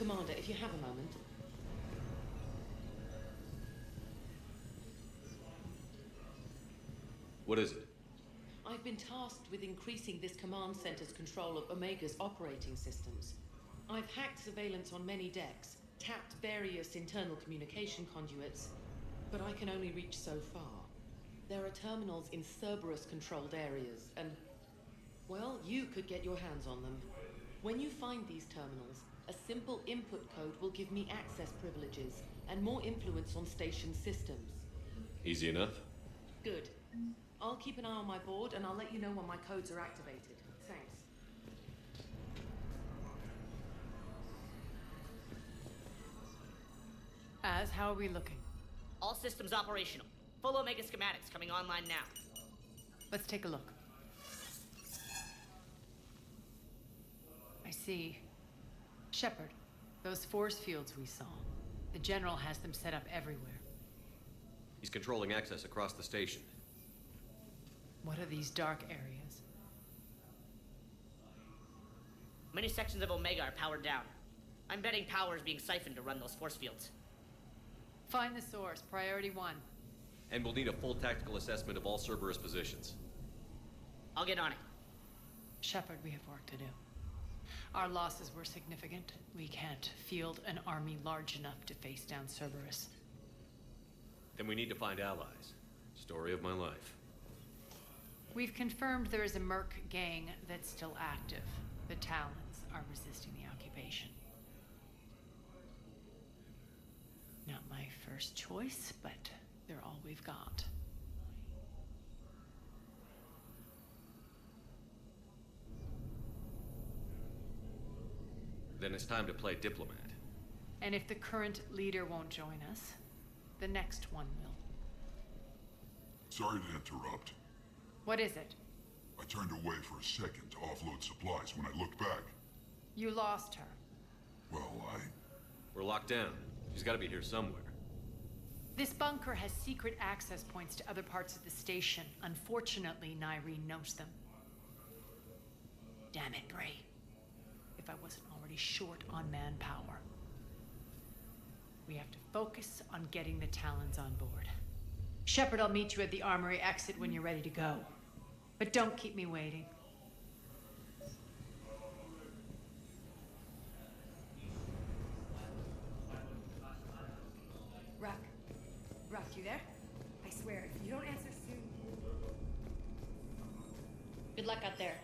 Commander, if you have a moment. What is it? I've been tasked with increasing this command center's control of Omega's operating systems. I've hacked surveillance on many decks, tapped various internal communication conduits, but I can only reach so far. There are terminals in Cerberus-controlled areas, and, well, you could get your hands on them. When you find these terminals, a simple input code will give me access privileges and more influence on station systems. Easy enough? Good. I'll keep an eye on my board, and I'll let you know when my codes are activated. Thanks. Az, how are we looking? All systems operational. Full Omega schematics coming online now. Let's take a look. I see. Shepard, those force fields we saw. The General has them set up everywhere. He's controlling access across the station. What are these dark areas? Many sections of Omega are powered down. I'm betting power is being siphoned to run those force fields. Find the source, priority 1. And we'll need a full tactical assessment of all Cerberus positions. I'll get on it. Shepard, we have work to do. Our losses were significant. We can't field an army large enough to face down Cerberus. Then we need to find allies. Story of my life. We've confirmed there is a Merc gang that's still active. The Talons are resisting the occupation. Not my first choice, but they're all we've got. Then it's time to play diplomat. And if the current leader won't join us, the next one will. Sorry to interrupt. What is it? I turned away for a second to offload supplies. When I looked back, You lost her. well, We're locked down. She's got to be here somewhere. This bunker has secret access points to other parts of the station. Unfortunately, Nyreen knows them. Damn it, Bray. If I wasn't already short on manpower. We have to focus on getting the Talons on board. Shepard, I'll meet you at the armory exit when you're ready to go. But don't keep me waiting. Rock. Rock, you there? I swear, if you don't answer soon... Good luck out there.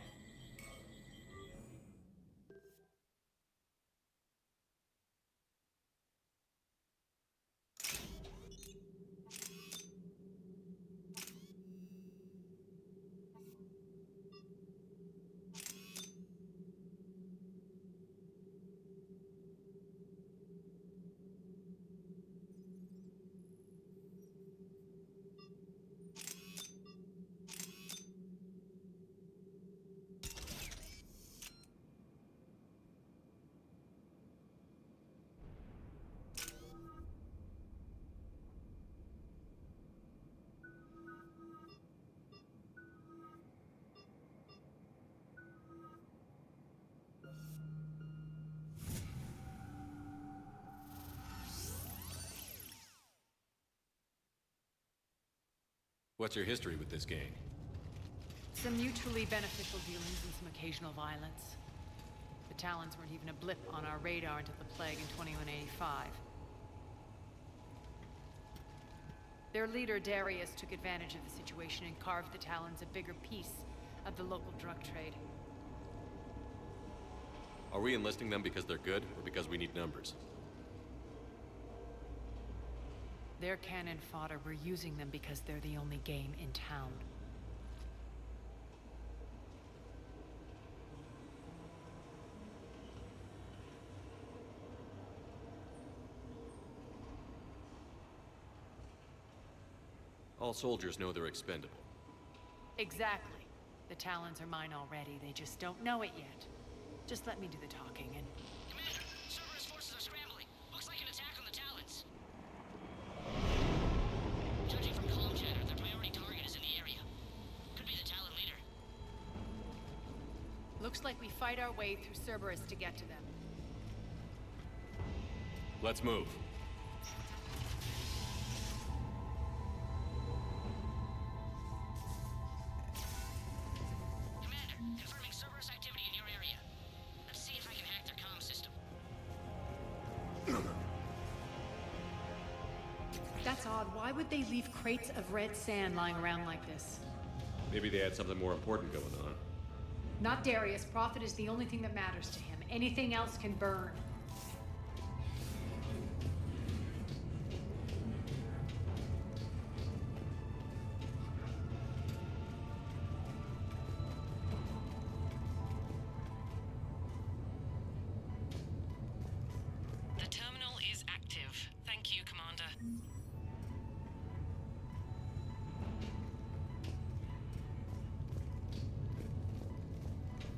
What's your history with this gang? Some mutually beneficial dealings and some occasional violence. The Talons weren't even a blip on our radar until the plague in 2185. Their leader, Darius, took advantage of the situation and carved the Talons a bigger piece of the local drug trade. Are we enlisting them because they're good, or because we need numbers? They're cannon fodder. We're using them because they're the only game in town. All soldiers know they're expendable. Exactly. The Talons are mine already. They just don't know it yet. Just let me do the talking and... Commander, Cerberus forces are scrambling. Looks like an attack on the Talons. Judging from comm chatter, their priority target is in the area. Could be the Talon leader. Looks like we fight our way through Cerberus to get to them. Let's move. Commander, confirming Cerberus activity in your area. Let's see if I can hack their comm system. That's odd. Why would they leave crates of red sand lying around like this? Maybe they had something more important going on. Not Darius. Profit is the only thing that matters to him. Anything else can burn. The terminal is active. Thank you, Commander.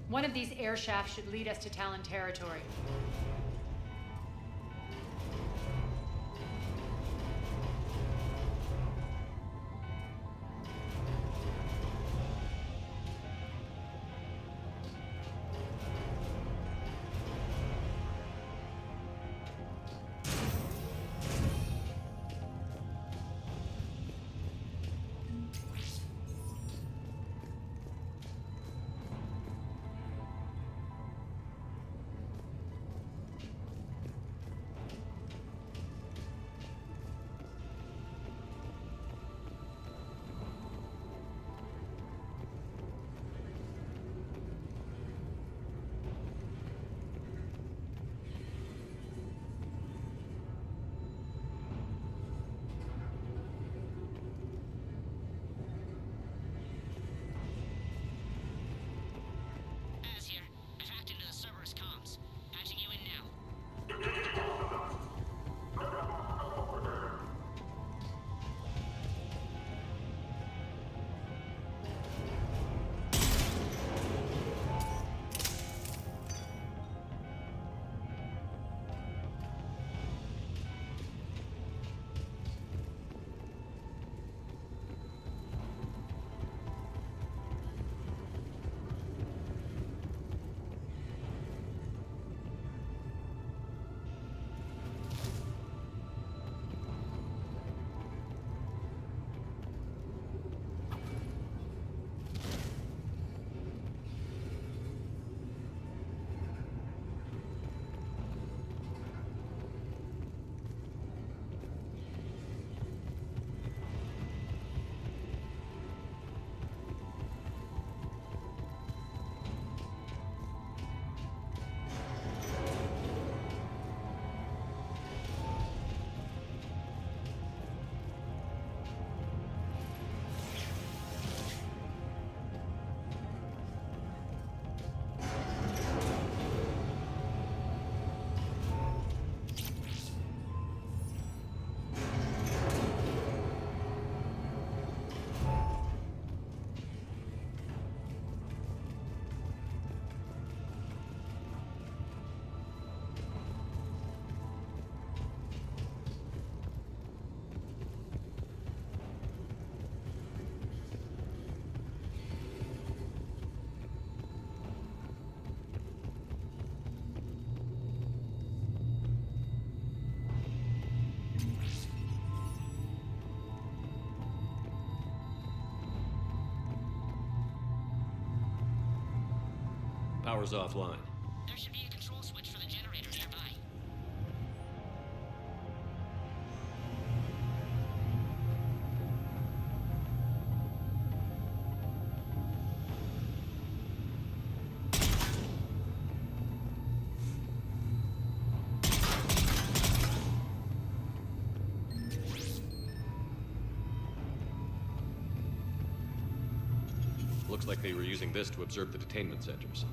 One of these air shafts should lead us to Talon territory. Az here. I've hacked into the Cerberus comms. Patching you in now. Power's offline. There should be a control switch for the generator nearby. Looks like they were using this to observe the detainment centers.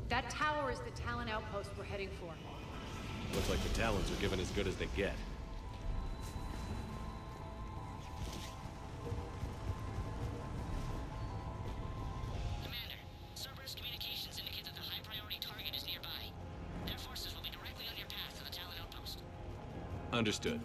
That tower is the Talon outpost we're heading for. Looks like the Talons are given as good as they get. Commander, Cerberus communications indicate that the high-priority target is nearby. Their forces will be directly on your path to the Talon outpost. Understood.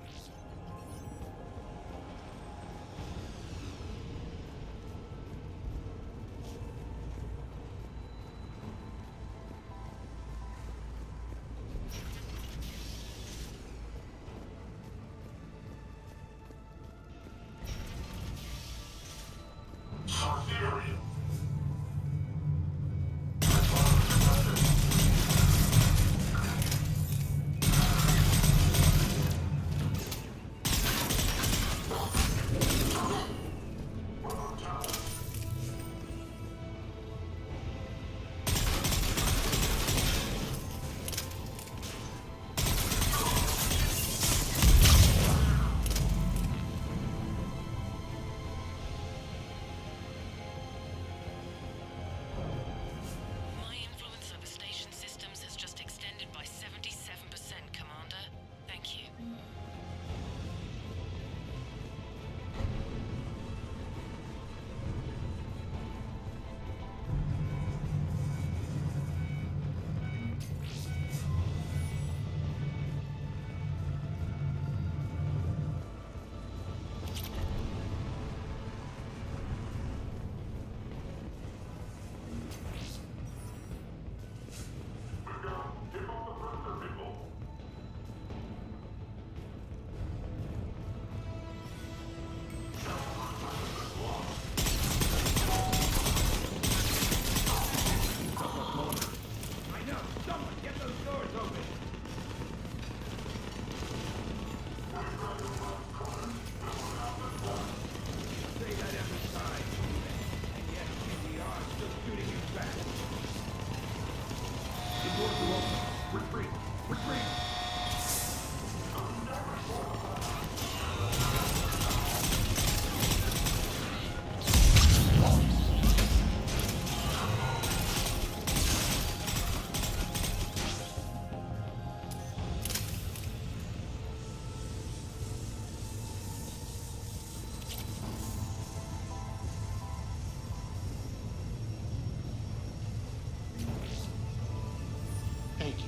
Thank you.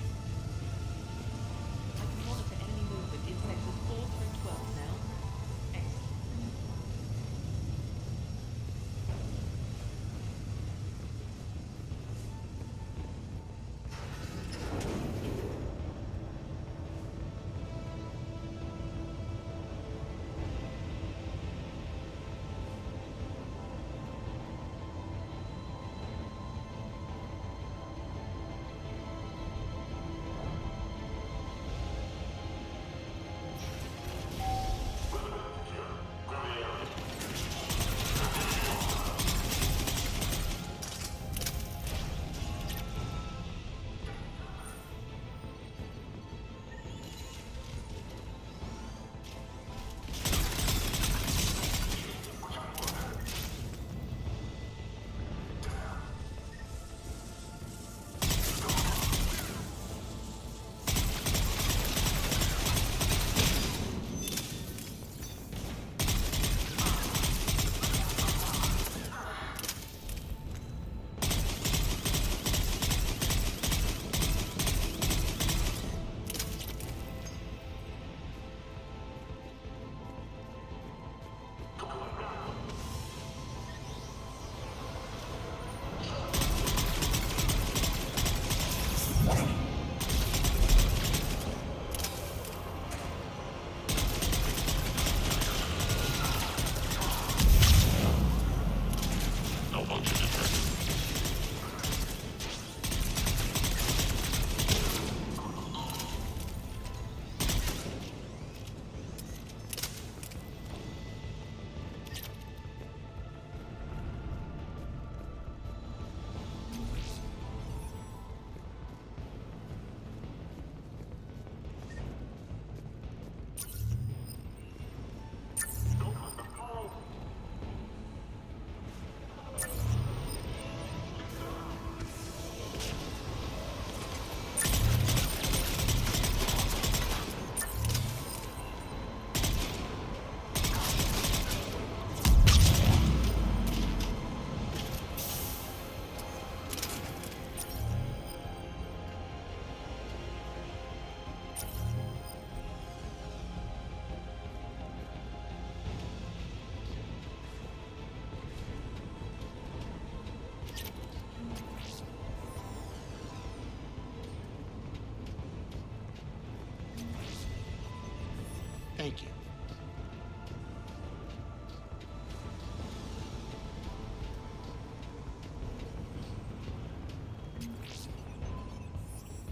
Thank you.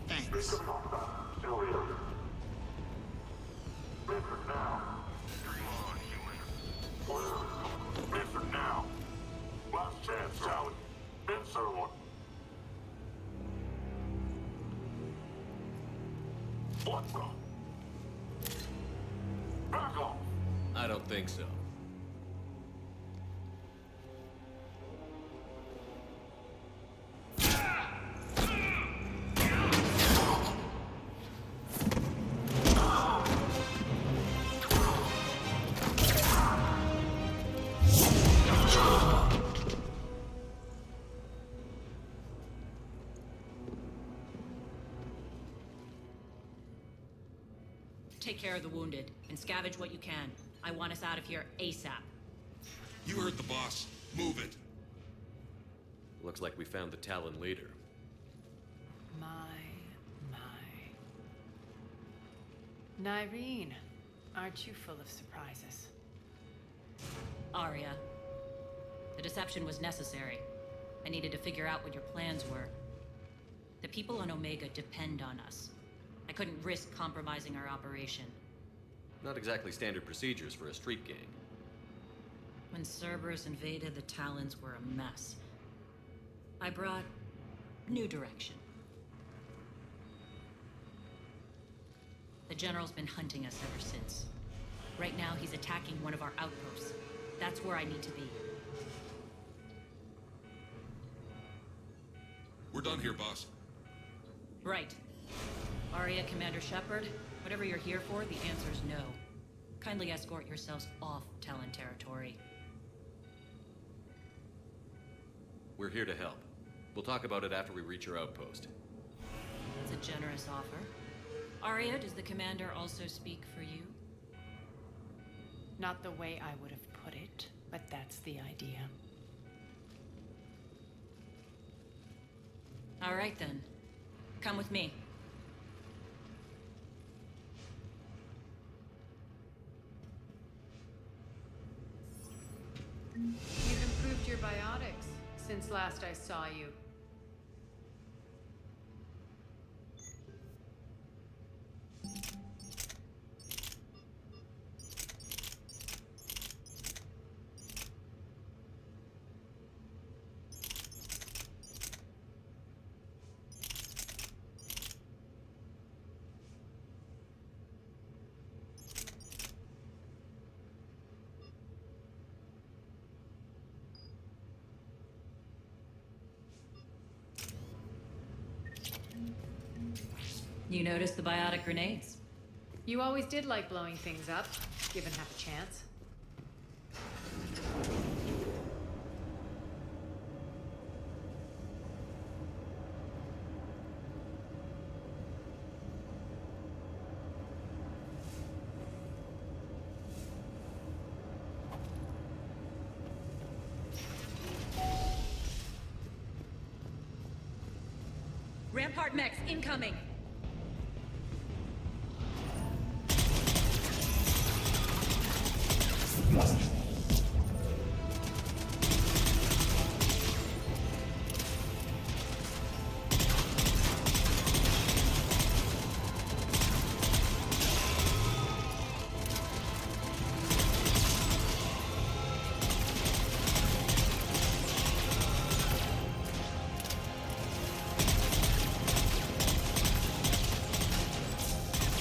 Thanks. Now. Last chance, Charlie. Answer one. What the? Back off! I don't think so. Take care of the wounded, and scavenge what you can. I want us out of here ASAP. You heard the boss. Move it. Looks like we found the Talon leader. My. Nyreen, aren't you full of surprises? Arya. The deception was necessary. I needed to figure out what your plans were. The people on Omega depend on us. I couldn't risk compromising our operation. Not exactly standard procedures for a street gang. When Cerberus invaded, the Talons were a mess. I brought new direction. The General's been hunting us ever since. Right now, he's attacking one of our outposts. That's where I need to be. We're done here, boss. Right. Arya, Commander Shepard, whatever you're here for, the answer's no. Kindly escort yourselves off Talon territory. We're here to help. We'll talk about it after we reach your outpost. It's a generous offer. Arya, does the Commander also speak for you? Not the way I would have put it, but that's the idea. All right, then. Come with me. You've improved your biotics since last I saw you. You noticed the biotic grenades? You always did like blowing things up, given half a chance. Rampart mechs incoming!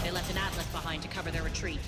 They left an atlas behind to cover their retreat.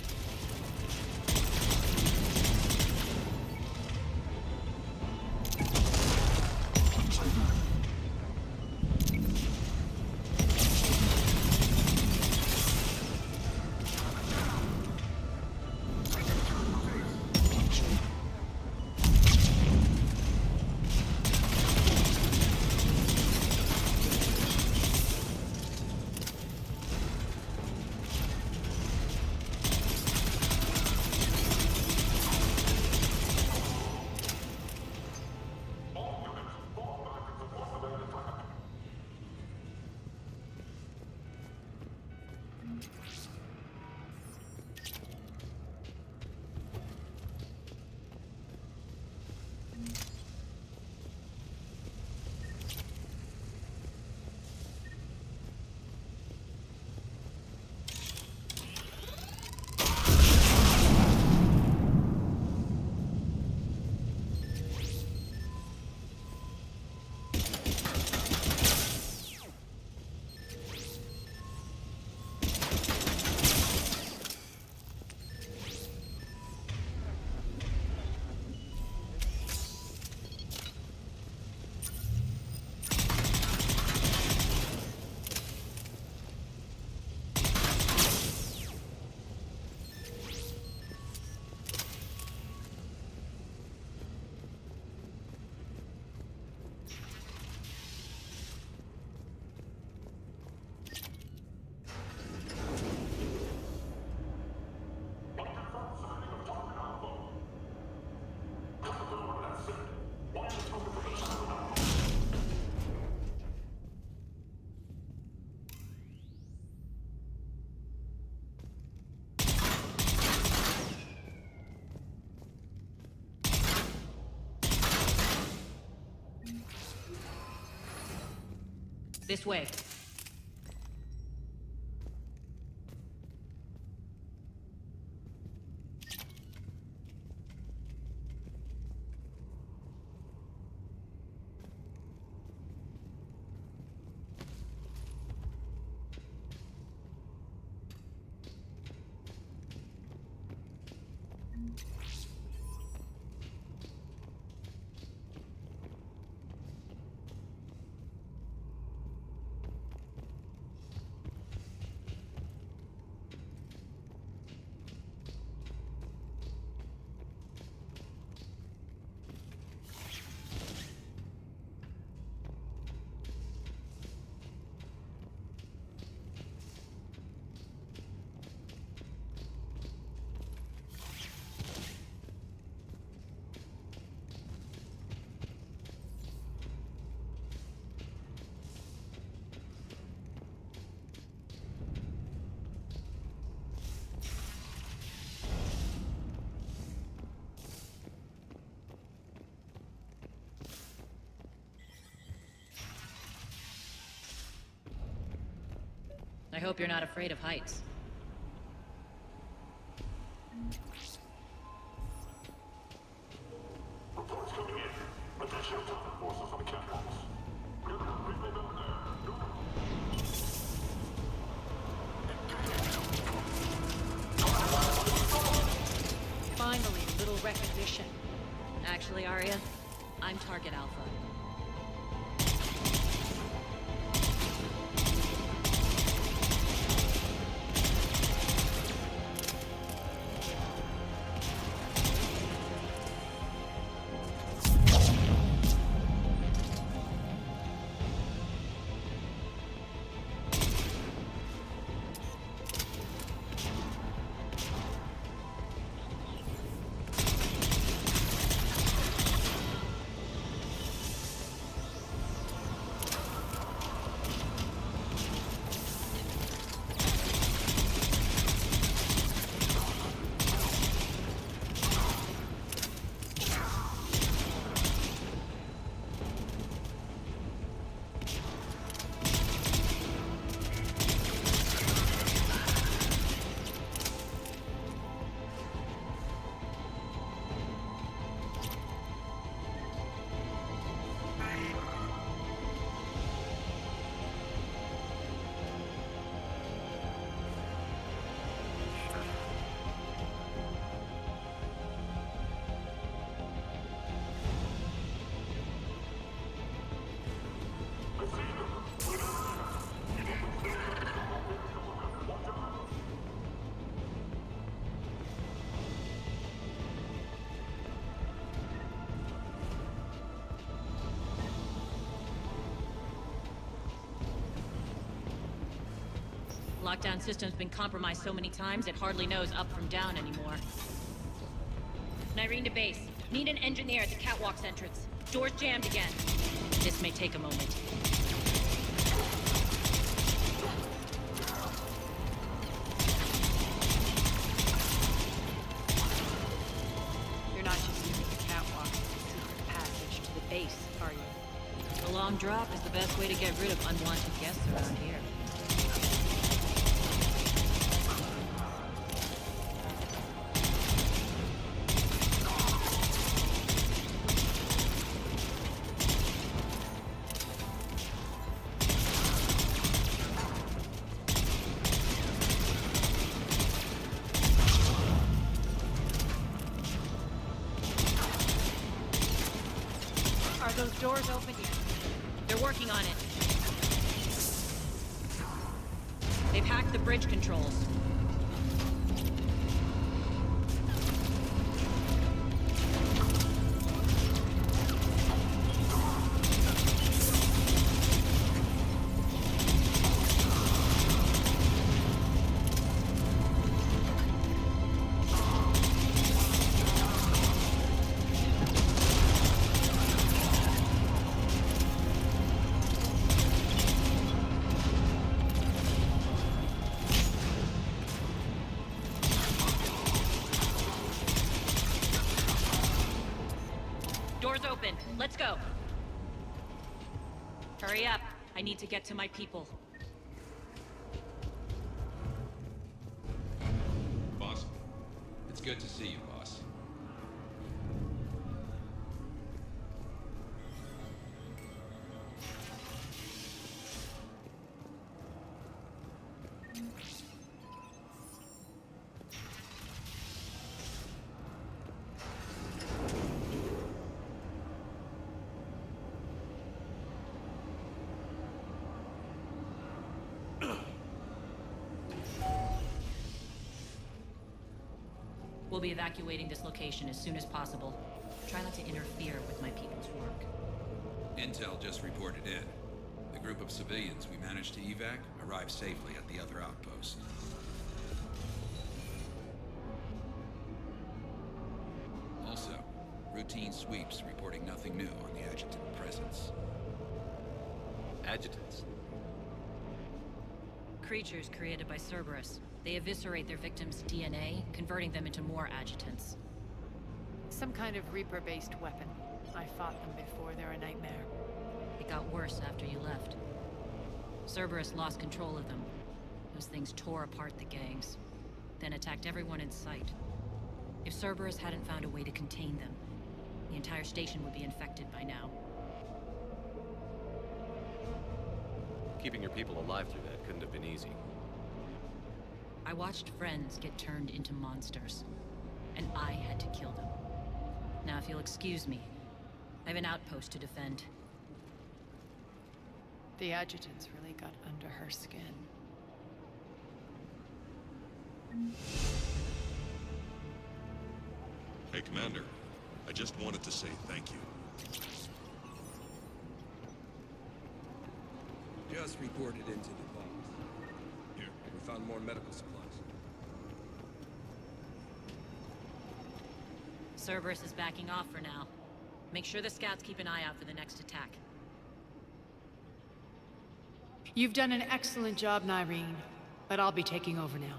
This way. I hope you're not afraid of heights. Finally, a little recognition. Actually, Arya, I'm Target Alpha. Lockdown system's been compromised so many times, it hardly knows up from down anymore. Nyrene to base. Need an engineer at the catwalk's entrance. Door's jammed again. This may take a moment. You're not just using the catwalk as a secret passage to the base, are you? A long drop is the best way to get rid of unwanted guests around here. Are those doors open yet? They're working on it. They've hacked the bridge controls. Doors open. Let's go. Hurry up. I need to get to my people. Boss, it's good to see you, boss. We'll be evacuating this location as soon as possible. Try not to interfere with my people's work. Intel just reported in. The group of civilians we managed to evac arrived safely at the other outpost. Also, routine sweeps reporting nothing new on the adjutant presence. Adjutants? Creatures created by Cerberus. They eviscerate their victims' DNA, converting them into more adjutants. Some kind of Reaper-based weapon. I fought them before, they're a nightmare. It got worse after you left. Cerberus lost control of them. Those things tore apart the gangs, then attacked everyone in sight. If Cerberus hadn't found a way to contain them, the entire station would be infected by now. Keeping your people alive through that couldn't have been easy. I watched friends get turned into monsters, and I had to kill them. Now, if you'll excuse me, I have an outpost to defend. The adjutants really got under her skin. Hey, Commander. I just wanted to say thank you. Just reported into the box. Here. We found more medical supplies. Cerberus is backing off for now. Make sure the scouts keep an eye out for the next attack. You've done an excellent job, Nyreen, but I'll be taking over now.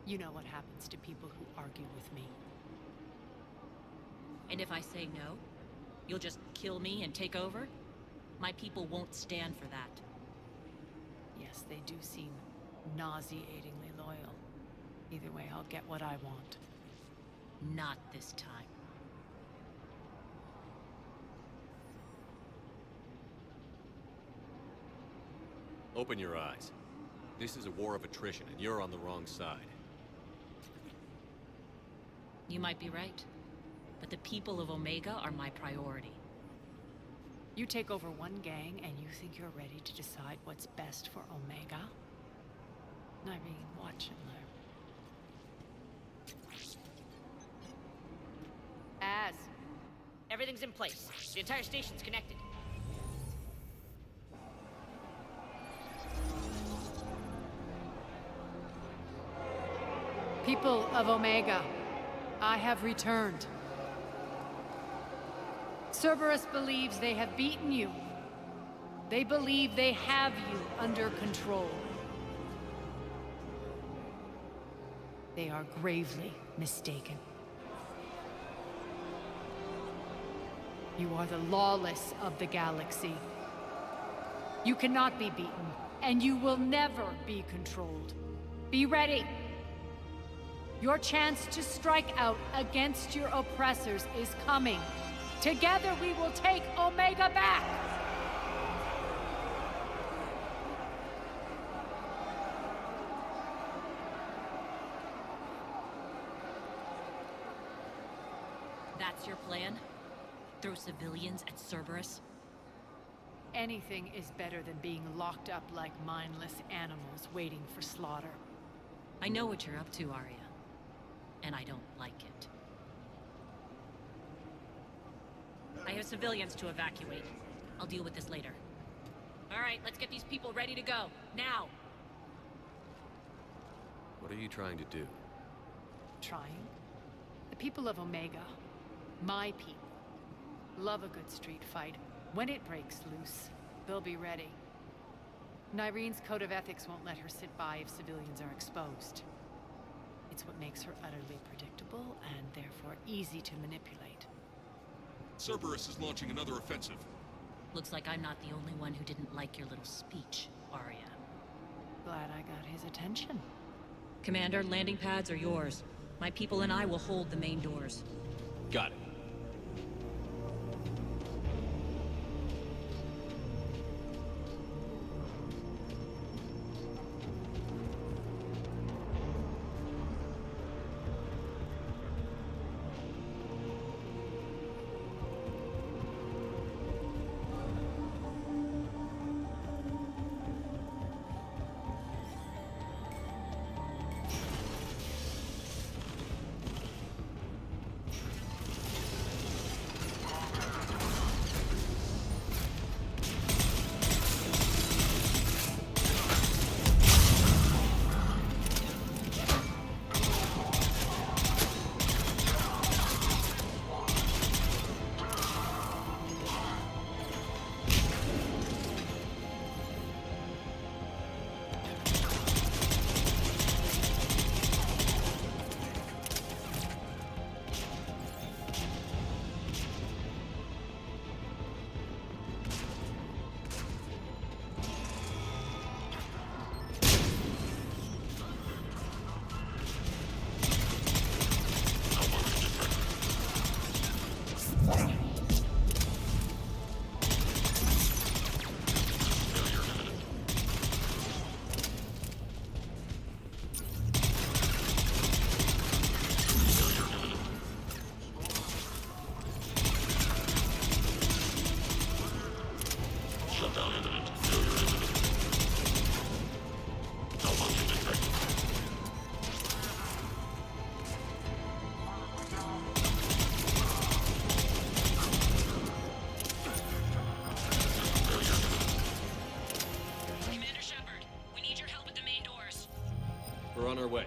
You know what happens to people who argue with me. And if I say no, you'll just kill me and take over? My people won't stand for that. Yes, they do seem nauseatingly loyal. Either way, I'll get what I want. Not this time. Open your eyes. This is a war of attrition, and you're on the wrong side. You might be right, but the people of Omega are my priority. You take over one gang and you think you're ready to decide what's best for Omega? Nyreen, watch and learn. Everything's in place. The entire station's connected. People of Omega, I have returned. Cerberus believes they have beaten you. They believe they have you under control. They are gravely mistaken. You are the lawless of the galaxy. You cannot be beaten, and you will never be controlled. Be ready. Your chance to strike out against your oppressors is coming. Together we will take Omega back! That's your plan? Throw civilians at Cerberus? Anything is better than being locked up like mindless animals waiting for slaughter. I know what you're up to, Arya. And I don't like it. I have civilians to evacuate. I'll deal with this later. All right, let's get these people ready to go. Now! What are you trying to do? Trying? The people of Omega, my people, love a good street fight. When it breaks loose, they'll be ready. Nyreen's code of ethics won't let her sit by if civilians are exposed. It's what makes her utterly predictable and therefore easy to manipulate. Cerberus is launching another offensive. Looks like I'm not the only one who didn't like your little speech, Arya. Glad I got his attention. Commander, landing pads are yours. My people and I will hold the main doors. Got it. We're on our way.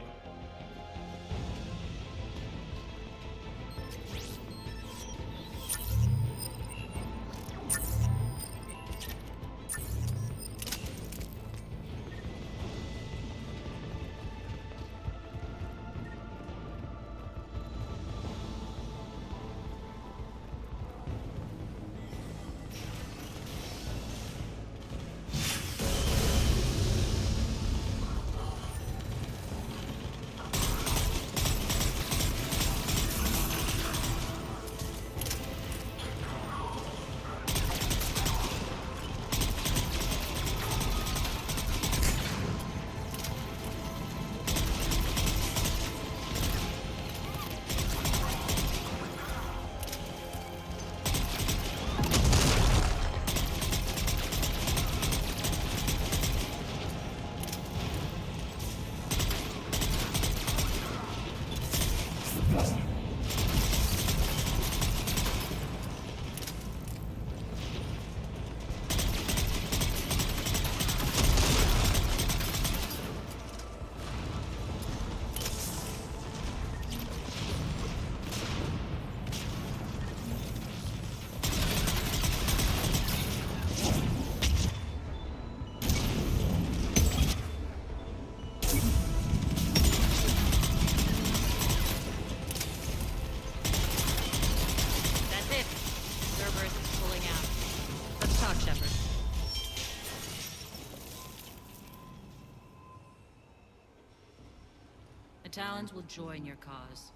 The Talons will join your cause.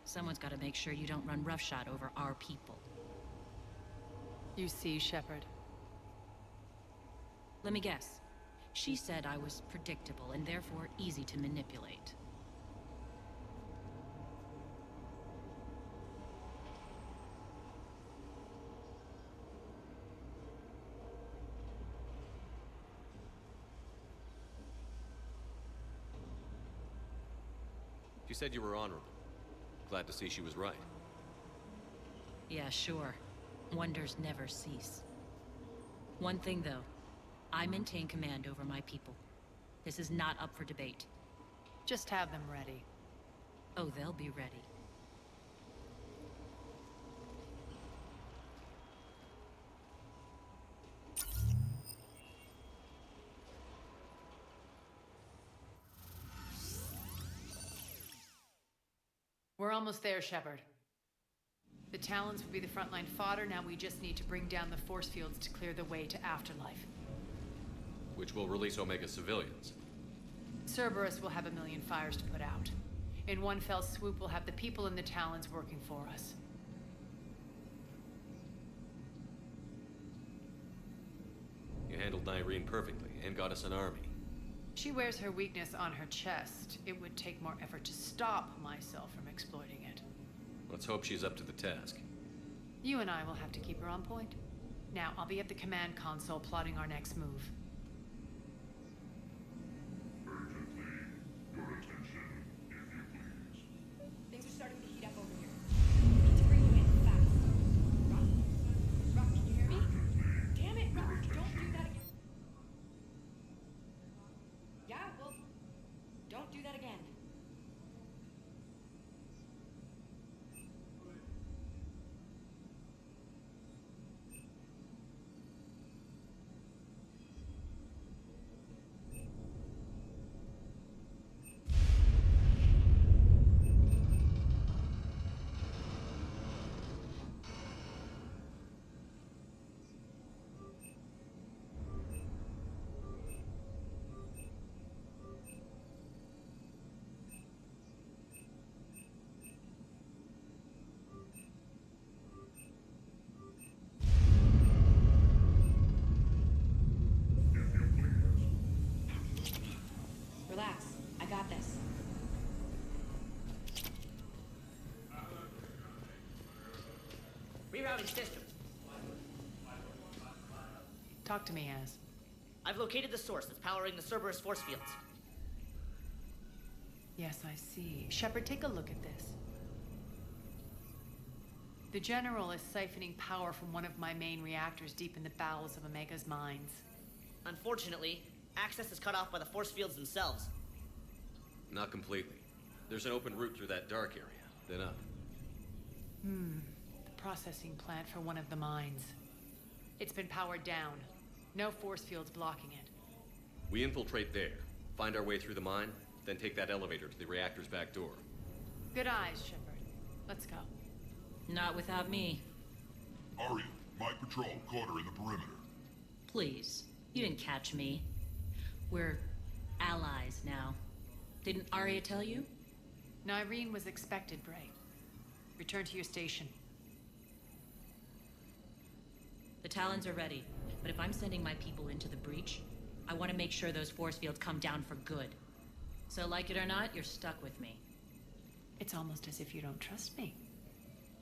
Someone's got to make sure you don't run roughshod over our people. You see, Shepard? Let me guess. She said I was predictable and therefore easy to manipulate. She said you were honorable. Glad to see she was right. Yeah, sure. Wonders never cease. One thing, though. I maintain command over my people. This is not up for debate. Just have them ready. Oh, they'll be ready. We're almost there, Shepard. The Talons will be the frontline fodder. Now we just need to bring down the force fields to clear the way to Afterlife. Which will release Omega civilians. Cerberus will have a million fires to put out. In one fell swoop, we'll have the people in the Talons working for us. You handled Nyreen perfectly and got us an army. She wears her weakness on her chest. It would take more effort to stop myself from exploiting it. Let's hope she's up to the task. You and I will have to keep her on point. Now, I'll be at the command console plotting our next move. Urgently, your attention, if you please. Things are starting to heat up over here. We need to bring you in fast. Rock, can you hear me? Damn it, Rock, don't do that again. Yeah, well, don't do that again. Relax, I got this. Rerouting systems. Talk to me, Az. I've located the source that's powering the Cerberus force fields. Yes, I see. Shepard, take a look at this. The General is siphoning power from one of my main reactors deep in the bowels of Omega's mines. Unfortunately, access is cut off by the force fields themselves. Not completely. There's an open route through that dark area, then up. The processing plant for one of the mines. It's been powered down. No force fields blocking it. We infiltrate there, find our way through the mine, then take that elevator to the reactor's back door. Good eyes, Shepard. Let's go. Not without me. Arya, my patrol caught her in the perimeter. Please. You didn't catch me. We're allies now. Didn't Arya tell you? Nyreen was expected, Bray. Return to your station. The Talons are ready, but if I'm sending my people into the breach, I want to make sure those force fields come down for good. So like it or not, you're stuck with me. It's almost as if you don't trust me.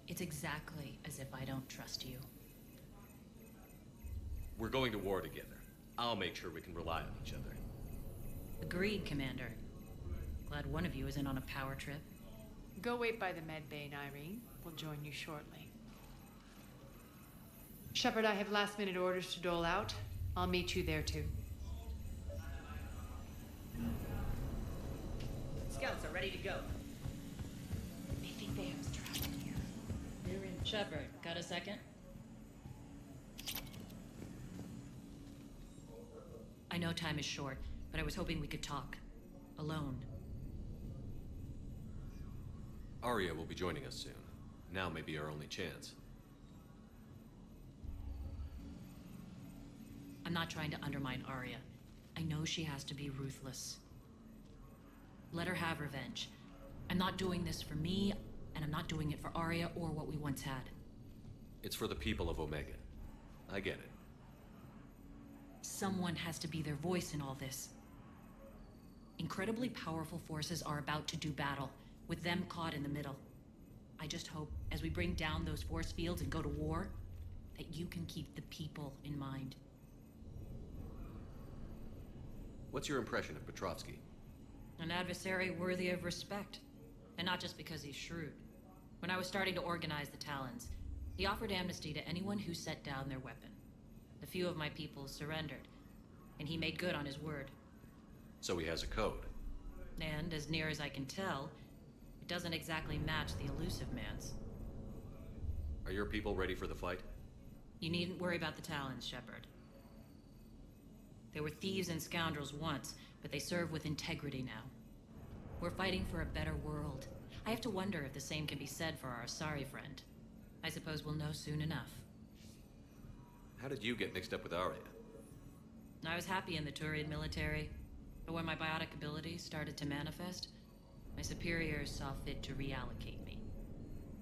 It's exactly as if I don't trust you. We're going to war together. I'll make sure we can rely on each other. Agreed, Commander. Glad one of you isn't on a power trip. Go wait by the med bay, Nyreen. We'll join you shortly. Shepard, I have last-minute orders to dole out. I'll meet you there, too. Scouts are ready to go. They think they have us trapped in here. You're in. Shepard, got a second? I know time is short, but I was hoping we could talk. Alone. Arya will be joining us soon. Now may be our only chance. I'm not trying to undermine Arya. I know she has to be ruthless. Let her have revenge. I'm not doing this for me, and I'm not doing it for Arya or what we once had. It's for the people of Omega. I get it. Someone has to be their voice in all this. Incredibly powerful forces are about to do battle, with them caught in the middle. I just hope, as we bring down those force fields and go to war, that you can keep the people in mind. What's your impression of Petrovsky? An adversary worthy of respect. And not just because he's shrewd. When I was starting to organize the Talons, he offered amnesty to anyone who set down their weapon. A few of my people surrendered, and he made good on his word. So he has a code. And, as near as I can tell, it doesn't exactly match the elusive man's. Are your people ready for the fight? You needn't worry about the Talons, Shepard. They were thieves and scoundrels once, but they serve with integrity now. We're fighting for a better world. I have to wonder if the same can be said for our Asari friend. I suppose we'll know soon enough. How did you get mixed up with Arya? I was happy in the Turian military, but when my biotic abilities started to manifest, my superiors saw fit to reallocate me.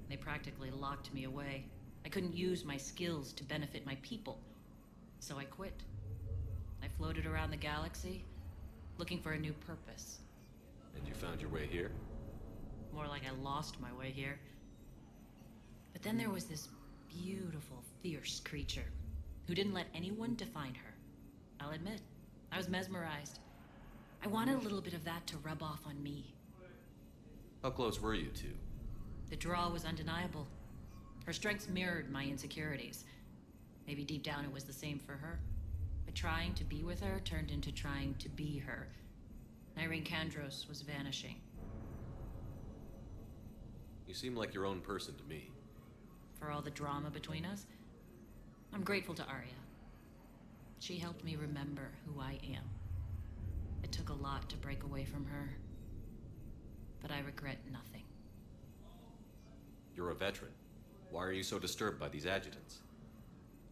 They practically locked me away. I couldn't use my skills to benefit my people, so I quit. I floated around the galaxy, looking for a new purpose. And you found your way here? More like I lost my way here. But then there was this beautiful, fierce creature who didn't let anyone define her. I'll admit, I was mesmerized. I wanted a little bit of that to rub off on me. How close were you two? The draw was undeniable. Her strengths mirrored my insecurities. Maybe deep down it was the same for her. But trying to be with her turned into trying to be her. Irene Kandros was vanishing. You seem like your own person to me. For all the drama between us, I'm grateful to Arya. She helped me remember who I am. It took a lot to break away from her, but I regret nothing. You're a veteran. Why are you so disturbed by these adjutants?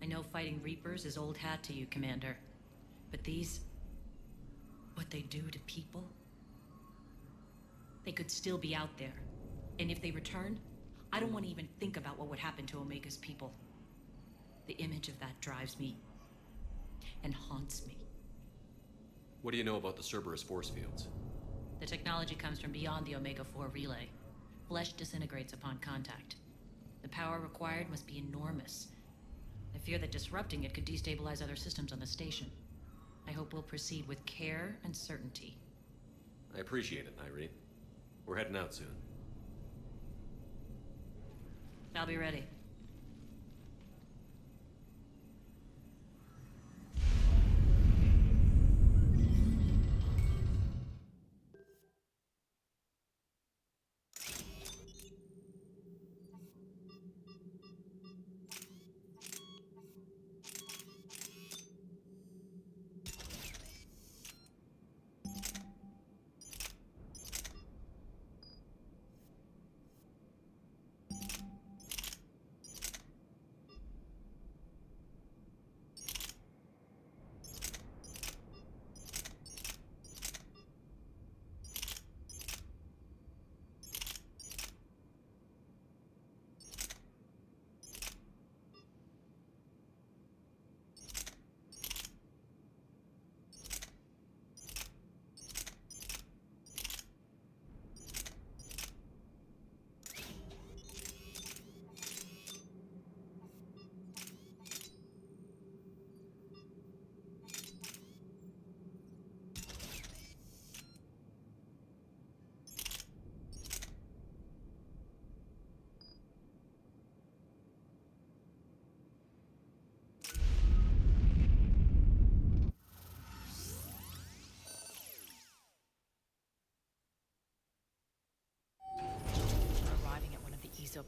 I know fighting Reapers is old hat to you, Commander. But these... what they do to people? They could still be out there. And if they return, I don't want to even think about what would happen to Omega's people. The image of that drives me and haunts me. What do you know about the Cerberus force fields? The technology comes from beyond the Omega-4 relay. Flesh disintegrates upon contact. The power required must be enormous. I fear that disrupting it could destabilize other systems on the station. I hope we'll proceed with care and certainty. I appreciate it, Irene. We're heading out soon. I'll be ready.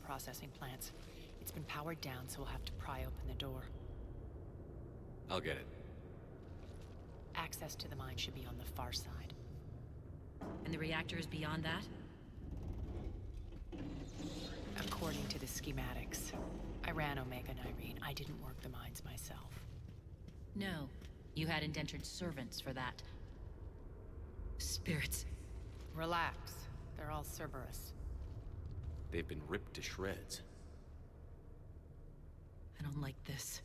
Processing plants. It's been powered down, so we'll have to pry open the door. I'll get it. Access to the mine should be on the far side. And the reactor is beyond that? According to the schematics. I ran Omega and Irene. I didn't work the mines myself. No. You had indentured servants for that. Spirits. Relax. They're all Cerberus. They've been ripped to shreds. I don't like this.